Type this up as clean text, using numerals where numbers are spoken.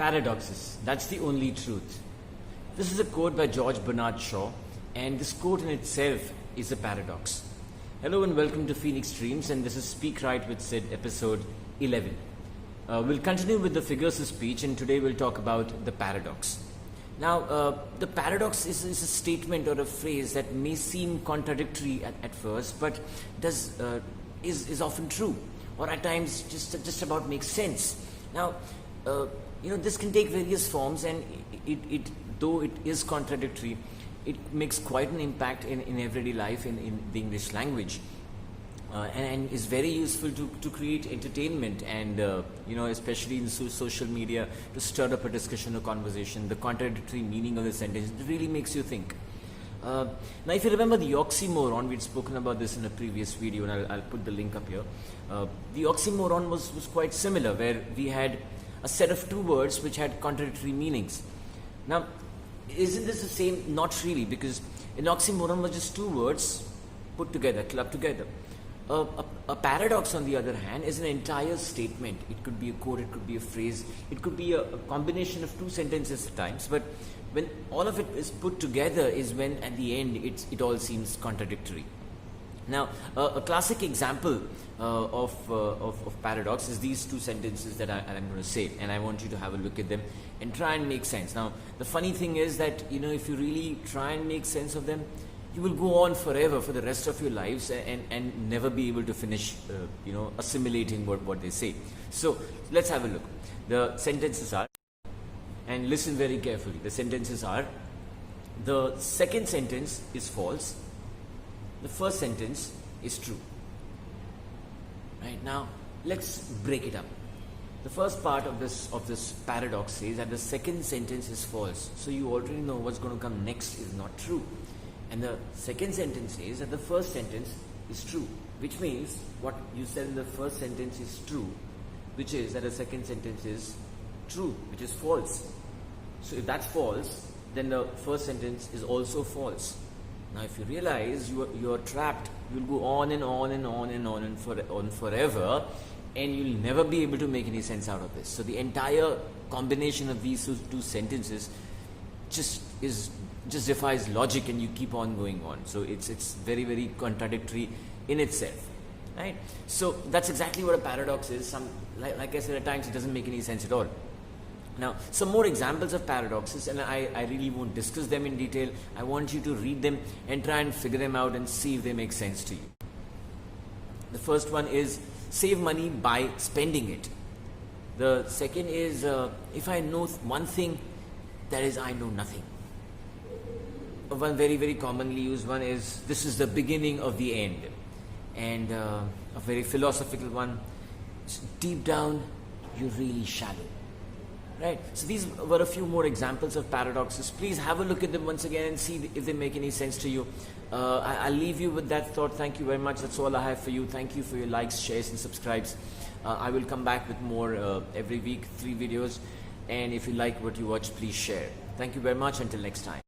Paradoxes, that's the only truth. This is a quote by George Bernard Shaw, and this quote in itself is a paradox. Hello and welcome to Phoenix Dreams, and this is SpeakWrite with Sid, episode 11. We'll continue with the figures of speech, and today we'll talk about the paradox. Now, the paradox is a statement or a phrase that may seem contradictory at first, but is often true, or at times just about makes sense. Now, this can take various forms, and though it is contradictory, it makes quite an impact in everyday life in the English language, and is very useful to create entertainment and especially in social media, to stir up a discussion or conversation. The contradictory meaning of the sentence really makes you think. Now, if you remember the oxymoron, we'd spoken about this in a previous video, and I'll put the link up here. The oxymoron was quite similar, where we had a set of two words which had contradictory meanings. Now, isn't this the same? Not really, because an oxymoron was just two words put together, clubbed together. A paradox, on the other hand, is an entire statement. It could be a quote, it could be a phrase, it could be a combination of two sentences at times, but when all of it is put together is when at the end it all seems contradictory. Now, a classic example of paradox is these two sentences that I'm going to say, and I want you to have a look at them and try and make sense. Now, the funny thing is that if you really try and make sense of them, you will go on forever for the rest of your lives and never be able to finish assimilating what they say. So let's have a look. The sentences are, and listen very carefully, the sentences are: the second sentence is false, the first sentence is true. Right, now let's break it up. The first part of this paradox says that the second sentence is false, so you already know what's going to come next is not true. And the second sentence says that the first sentence is true, which means what you said in the first sentence is true, which is that the second sentence is true, which is false. So if that's false, then the first sentence is also false. Now, if you realize you're trapped, you'll go on and on and on and on and forever, and you'll never be able to make any sense out of this. So the entire combination of these two sentences just defies logic, and you keep on going on. So it's very, very contradictory in itself, right? So that's exactly what a paradox is. Like I said, at times it doesn't make any sense at all. Now, some more examples of paradoxes, and I really won't discuss them in detail. I want you to read them and try and figure them out and see if they make sense to you. The first one is save money by spending it. The second is if I know one thing, that is I know nothing. One very, very commonly used one is this is the beginning of the end. And a very philosophical one, deep down you're really shallow. Right, so these were a few more examples of paradoxes. Please have a look at them once again and see if they make any sense to you. I'll leave you with that thought. Thank you very much. That's all I have for you. Thank you for your likes, shares and subscribes. I will come back with more every week, 3 videos. And if you like what you watch, please share. Thank you very much. Until next time.